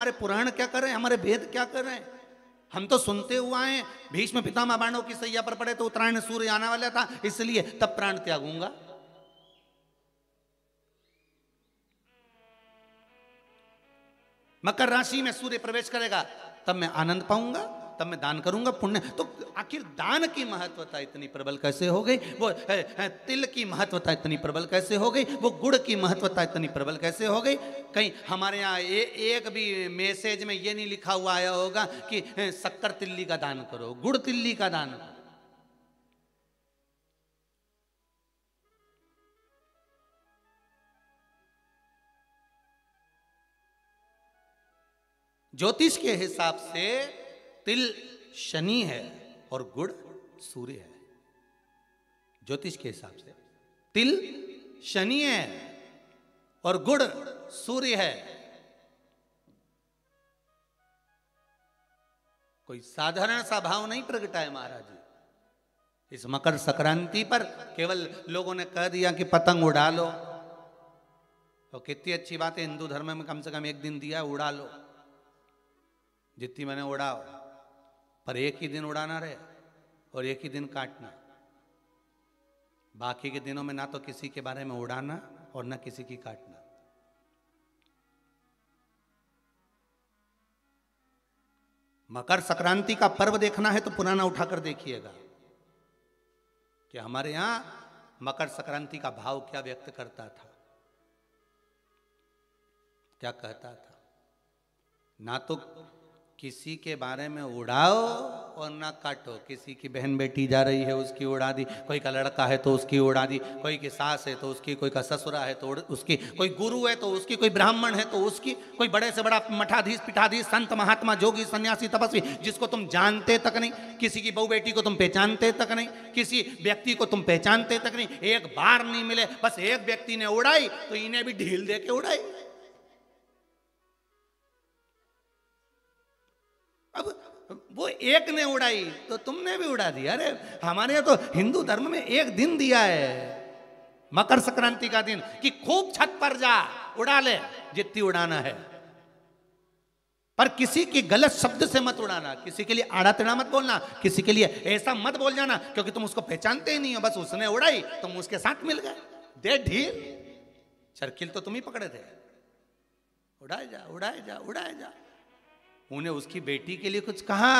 हमारे पुराण क्या कर रहे हैं, हमारे वेद क्या कर रहे हैं। हम तो सुनते हुए आए, भीष्म पितामह बाणों की सैया पर पड़े तो उत्तरायण सूर्य आने वाला था, इसलिए तब प्राण त्यागूंगा। मकर राशि में सूर्य प्रवेश करेगा तब मैं आनंद पाऊंगा, तब मैं दान करूंगा पुण्य। तो आखिर दान की महत्वता इतनी प्रबल कैसे हो गई, वो तिल की महत्वता इतनी प्रबल कैसे हो गई, वो गुड़ की महत्वता इतनी प्रबल कैसे हो गई। कहीं हमारे यहाँ एक भी मैसेज में ये नहीं लिखा हुआ आया होगा कि शक्कर तिल्ली का दान करो, गुड़ तिल्ली का दान करो। ज्योतिष के हिसाब से तिल शनि है और गुड़ सूर्य है। ज्योतिष के हिसाब से तिल शनि है और गुड़ सूर्य है। कोई साधारण सा भाव नहीं प्रगटा है महाराज जी। इस मकर संक्रांति पर केवल लोगों ने कह दिया कि पतंग उड़ा लो, तो कितनी अच्छी बात है, हिंदू धर्म में कम से कम एक दिन दिया, उड़ा लो जितनी मैंने उड़ाओ, पर एक ही दिन उड़ाना रहे और एक ही दिन काटना। बाकी के दिनों में ना तो किसी के बारे में उड़ाना और ना किसी की काटना। मकर संक्रांति का पर्व देखना है तो पुराना उठाकर देखिएगा कि हमारे यहां मकर संक्रांति का भाव क्या व्यक्त करता था, क्या कहता था। ना तो किसी के बारे में उड़ाओ और ना काटो। किसी की बहन बेटी जा रही है उसकी उड़ा दी, कोई का लड़का है तो उसकी उड़ा दी, कोई की सास है तो उसकी, कोई का ससुरा है तो उसकी, कोई गुरु है तो उसकी, कोई ब्राह्मण है तो उसकी, कोई बड़े से बड़ा मठाधीश पीठाधीश संत महात्मा जोगी सन्यासी तपस्वी जिसको तुम जानते तक नहीं, किसी की बहू बेटी को तुम पहचानते तक नहीं, किसी व्यक्ति को तुम पहचानते तक नहीं, एक बार नहीं मिले, बस एक व्यक्ति ने उड़ाई तो इन्हें भी ढील दे के उड़ाई। अब वो एक ने उड़ाई तो तुमने भी उड़ा दिया। अरे हमारे यहाँ तो हिंदू धर्म में एक दिन दिया है मकर संक्रांति का दिन कि खूब छत पर जा उड़ा ले जितनी उड़ाना है, पर किसी की गलत शब्द से मत उड़ाना, किसी के लिए आड़ा टेढ़ा मत बोलना, किसी के लिए ऐसा मत बोल जाना क्योंकि तुम उसको पहचानते ही नहीं हो, बस उसने उड़ाई तुम उसके साथ मिल गए, दे ढील। चरखिल तो तुम ही पकड़े थे, उड़ाए जा उड़ाए जा उड़ाए जा। उन्हें उसकी बेटी के लिए कुछ कहा,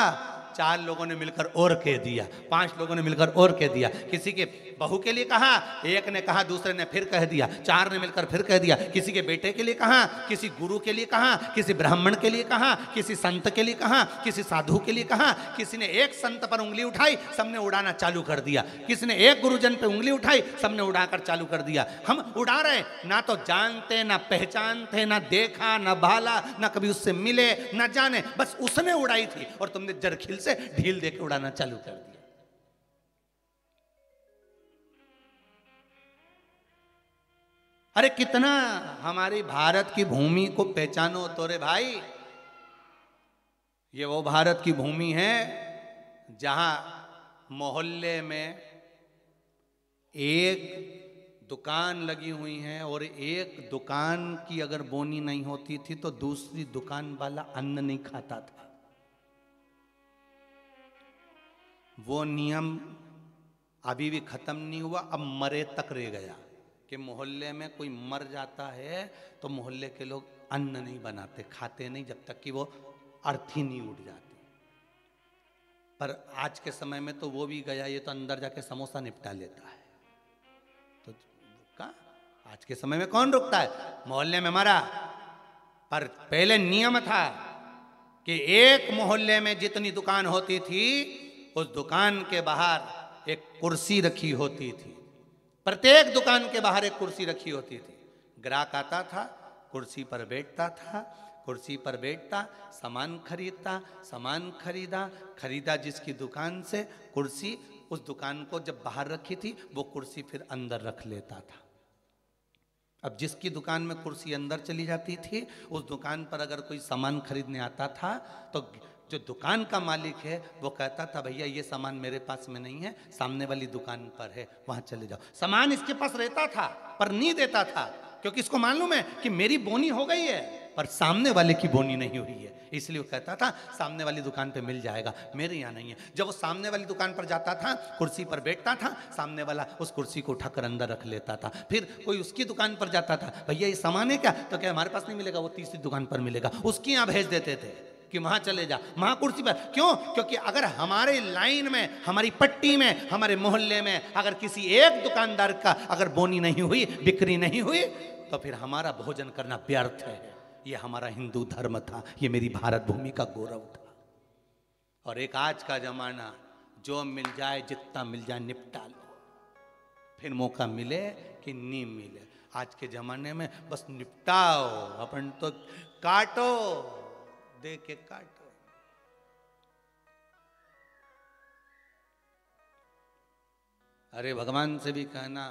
4 लोगों ने मिलकर और कह दिया, 5 लोगों ने मिलकर और कह दिया। किसी के बहू के लिए कहा, एक ने कहा, दूसरे ने फिर कह दिया, 4 ने मिलकर फिर कह दिया। किसी के बेटे के लिए कहा, किसी गुरु के लिए कहा, किसी ब्राह्मण के लिए कहा, किसी संत के लिए कहा, किसी साधु के लिए कहा। किसी ने एक संत पर उंगली उठाई, सबने उड़ाना चालू कर दिया। किसी ने एक गुरुजन पे उंगली उठाई, सबने उड़ाकर चालू कर दिया। हम उड़ा रहे, ना तो जानते ना पहचानते, ना देखा ना भाला, ना कभी उससे मिले ना जाने, बस उसने उड़ाई थी और तुमने जरखिल से ढील देकर उड़ाना चालू कर दिया। अरे कितना हमारी भारत की भूमि को पहचानो तो रे भाई। ये वो भारत की भूमि है जहां मोहल्ले में एक दुकान लगी हुई है और एक दुकान की अगर बोनी नहीं होती थी तो दूसरी दुकान वाला अन्न नहीं खाता था। वो नियम अभी भी खत्म नहीं हुआ, अब मरे तक रह गया कि मोहल्ले में कोई मर जाता है तो मोहल्ले के लोग अन्न नहीं बनाते, खाते नहीं जब तक कि वो अर्थी नहीं उठ जाती। पर आज के समय में तो वो भी गया, ये तो अंदर जाके समोसा निपटा लेता है। आज के समय में कौन रुकता है, मोहल्ले में मरा। पर पहले नियम था कि एक मोहल्ले में जितनी दुकान होती थी उस दुकान के बाहर एक कुर्सी रखी होती थी, प्रत्येक दुकान के बाहर एक कुर्सी रखी होती थी। ग्राहक आता था, कुर्सी पर बैठता था, कुर्सी पर बैठता, सामान खरीदता, सामान खरीदा जिसकी दुकान से कुर्सी, उस दुकान को जब बाहर रखी थी वो कुर्सी फिर अंदर रख लेता था। अब जिसकी दुकान में कुर्सी अंदर चली जाती थी उस दुकान पर अगर कोई सामान खरीदने आता था तो जो दुकान का मालिक है वो कहता था भैया ये सामान मेरे पास में नहीं है, सामने वाली दुकान पर है, वहां चले जाओ। सामान इसके पास रहता था पर नहीं देता था क्योंकि इसको मालूम है कि मेरी बोनी हो गई है, पर सामने वाले की बोनी नहीं हुई है, इसलिए वो कहता था सामने वाली दुकान पे मिल जाएगा, मेरे यहाँ नहीं है। जब वो सामने वाली दुकान पर जाता था, कुर्सी पर बैठता था, सामने वाला उस कुर्सी को उठाकर अंदर रख लेता था। फिर कोई उसकी दुकान पर जाता था, भैया ये सामान है क्या, तो क्या हमारे पास नहीं मिलेगा, वो तीसरी दुकान पर मिलेगा, उसके यहाँ भेज देते थे कि वहां चले जा, वहां कुर्सी पर। क्यों? क्योंकि अगर हमारे लाइन में, हमारी पट्टी में, हमारे मोहल्ले में अगर किसी एक दुकानदार का अगर बोनी नहीं हुई, बिक्री नहीं हुई, तो फिर हमारा भोजन करना व्यर्थ है। ये हमारा हिंदू धर्म था, ये मेरी भारत भूमि का गौरव था। और एक आज का जमाना, जो मिल जाए जितना मिल जाए निपटा लो, फिर मौका मिले कि नहीं मिले। आज के जमाने में बस निपटाओ, अपन तो काटो, दे के काटो। अरे भगवान से भी कहना